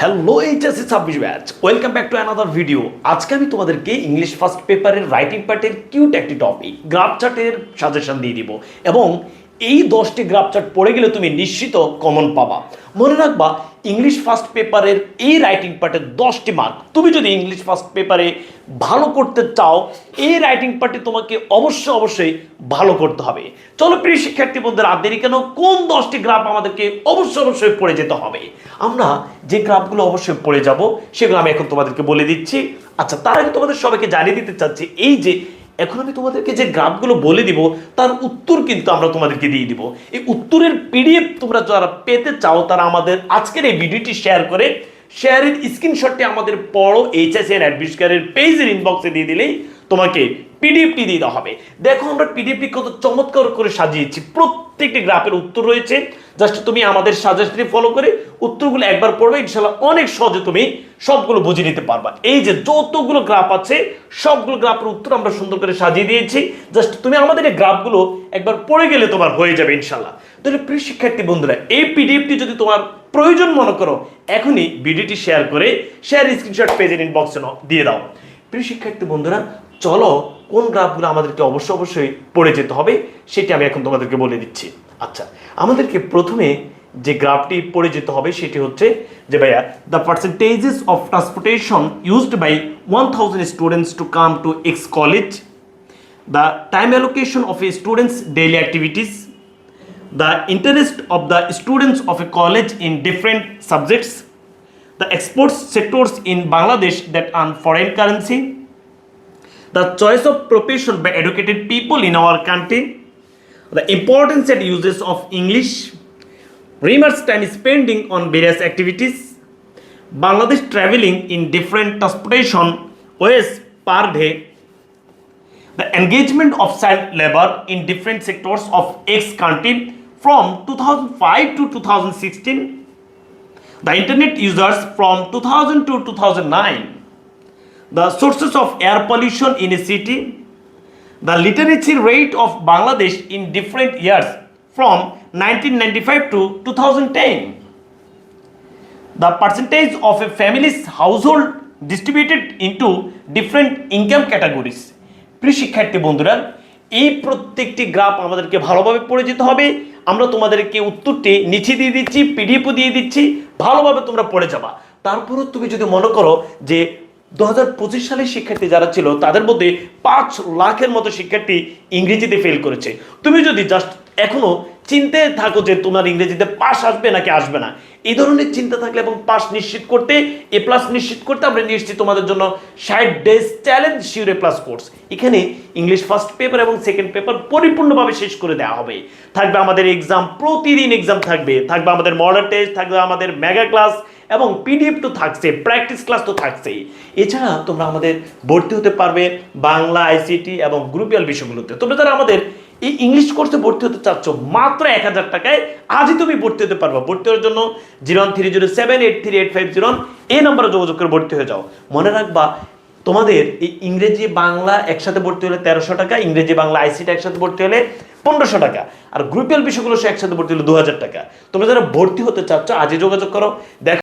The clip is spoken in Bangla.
Hello HSC 26 batch, welcome back to another video. আজকে আমি তোমাদেরকে ইংলিশ ফার্স্ট পেপারের রাইটিং পার্টের কিউট একটি টপিক গ্রাফ চার্টের সাজেশন দিয়ে দিব এবং এই 10টি গ্রাফ চার্ট পড়ে গেলে তুমি নিশ্চিত কমন পাবা। মনে রাখবা, ইংলিশ ফার্স্ট পেপারের এই রাইটিং পার্টের 10টি মার্ক। তুমি যদি ইংলিশ ফার্স্ট পেপারে ভালো করতে চাও, এই রাইটিং পার্টে তোমাকে অবশ্যই ভালো করতে হবে। চলো প্রিয় শিক্ষার্থী বন্ধুরা, আর দেরি কেন, কোন 10টি গ্রাফ আমাদেরকে অবশ্যই পড়ে যেতে হবে। আমরা যে গ্রাফগুলো অবশ্যই পড়ে যাব সেগুলো আমি এখন তোমাদেরকে বলে দিচ্ছি। আচ্ছা, তার আগে তোমাদের সবাইকে জানিয়ে দিতে চাচ্ছি, এই যে এখন আমি তোমাদেরকে যে গ্রাফগুলো বলে দিব তার উত্তর কিন্তু আমরা তোমাদেরকে দিয়ে দিব। এই উত্তরের পিডিএফ তোমরা যারা পেতে চাও তারা আমাদের আজকের এই ভিডিওটি শেয়ার করে শেয়ারের স্ক্রিনশটটি আমাদের পড়ো এইচএসএন অ্যাডমিশনের পেজের ইনবক্সে দিয়ে দিলেই তোমাকে পিডিএফটি দিয়ে দেওয়া হবে। দেখো আমরা পিডিএফটি কত চমৎকার করে সাজিয়েছি, প্রত্যেকটি গ্রাফের উত্তর রয়েছে। জাস্ট তুমি আমাদের সাজেশনটি ফলো করে উত্তরগুলো একবার পড়বে, ইনশাআল্লাহ অনেক সহজে তুমি সবগুলো বুঝে নিতে পারবা। এই যে যতগুলো গ্রাফ আছে সবগুলো গ্রাফের উত্তর আমরা সুন্দর করে সাজিয়ে দিয়েছি। জাস্ট তুমি আমাদের এই গ্রাফগুলো একবার পড়ে গেলে তোমার হয়ে যাবে ইনশাআল্লাহ। তাহলে প্রিয় শিক্ষার্থী বন্ধুরা, এই পিডিএফটি যদি তোমার প্রয়োজন মনে করো, এখনই ভিডিওটি শেয়ার করে শেয়ার স্ক্রিনশট পেজের ইনবক্সে দিয়ে দাও। প্রিয় শিক্ষার্থী বন্ধুরা, চলো কোন গ্রাফগুলো আমাদেরকে অবশ্যই পড়ে যেতে হবে সেটি আমি এখন তোমাদেরকে বলে দিচ্ছি। আচ্ছা, আমাদেরকে প্রথমে যে গ্রাফটি পড়ে যেতে হবে সেটি হচ্ছে যে ভাইয়া, the percentages of transportation used by 1000 students to come to X college, the time allocation of a students daily activities, the interest of the students of a college in different subjects, the export sectors in Bangladesh that earn foreign currency, the choice of profession by educated people in our country, the importance and uses of English, remarks time spending on various activities, Bangladesh traveling in different transportation ways per day, the engagement of child labor in different sectors of X country from 2005 to 2016, the internet users from 2000 to 2009, the sources of air pollution in a city, the literacy rate of Bangladesh in different years from 1995 to 2010, the percentage of a family's household distributed into different income categories. প্রিয় শিক্ষার্থী বন্ধুরা, এই প্রত্যেকটি গ্রাফ আমাদেরকে ভালোভাবে পড়ে যেতে হবে। আমরা তোমাদেরকে উত্তরটি নিচে দিয়ে দিচ্ছি, পিডিএফও দিয়ে দিচ্ছি, ভালোভাবে তোমরা পড়ে যাবা। তারপরও তুমি যদি মনে করো যে 2025 সালের শিক্ষার্থী যারা ছিল তাদের মধ্যে 5 লাখের মতো শিক্ষার্থী ইংরেজিতে ফেল করেছে, তুমি যদি জাস্ট এখনো চিন্তে থাকো যে তোমার ইংরেজিতে পাস আসবে নাকি আসবে না, এই ধরনের চিন্তা থাকলে এবং পাস নিশ্চিত করতে, এ প্লাস নিশ্চিত করতে আমরা নিয়ে এসেছি তোমাদের জন্য 60 ডেজ চ্যালেঞ্জ শিওর এ প্লাস কোর্স। এখানে ইংলিশ ফার্স্ট পেপার এবং সেকেন্ড পেপার পরিপূর্ণভাবে শেষ করে দেওয়া হবে। থাকবে আমাদের এক্সাম, প্রতিদিন এক্সাম থাকবে, থাকবে আমাদের মডেল টেস্ট, থাকবে আমাদের মেগা ক্লাস এবং পিডিএফ তো থাকছে, প্র্যাকটিস ক্লাস তো থাকছেই। এছাড়া তোমরা আমাদের ভর্তি হতে পারবে বাংলা, আইসিটি এবং গ্রুপিয়াল বিষয়গুলোতে। তোমরা যারা আমাদের এই ইংলিশ কোর্সে ভর্তি হতে চাচ্ছ, মাত্র 1000 টাকায় আজই তুমি ভর্তি হতে পারবে। ভর্তি হওয়ার জন্য 01307838501 এই নম্বরে যোগাযোগ করে ভর্তি হয়ে যাও। মনে রাখবা, তোমাদের এই ইংরেজি বাংলা একসাথে ভর্তি হলে 1300 টাকা, ইংরেজি বাংলা আইসিটি একসাথে ভর্তি হলে 1500 টাকা, আর গ্রুপিয়াল বিষয়গুলো সে একসাথে ভর্তি হলে 2000 টাকা। তোমরা যারা ভর্তি হতে চাচ্ছ আজই যোগাযোগ করো। দেখো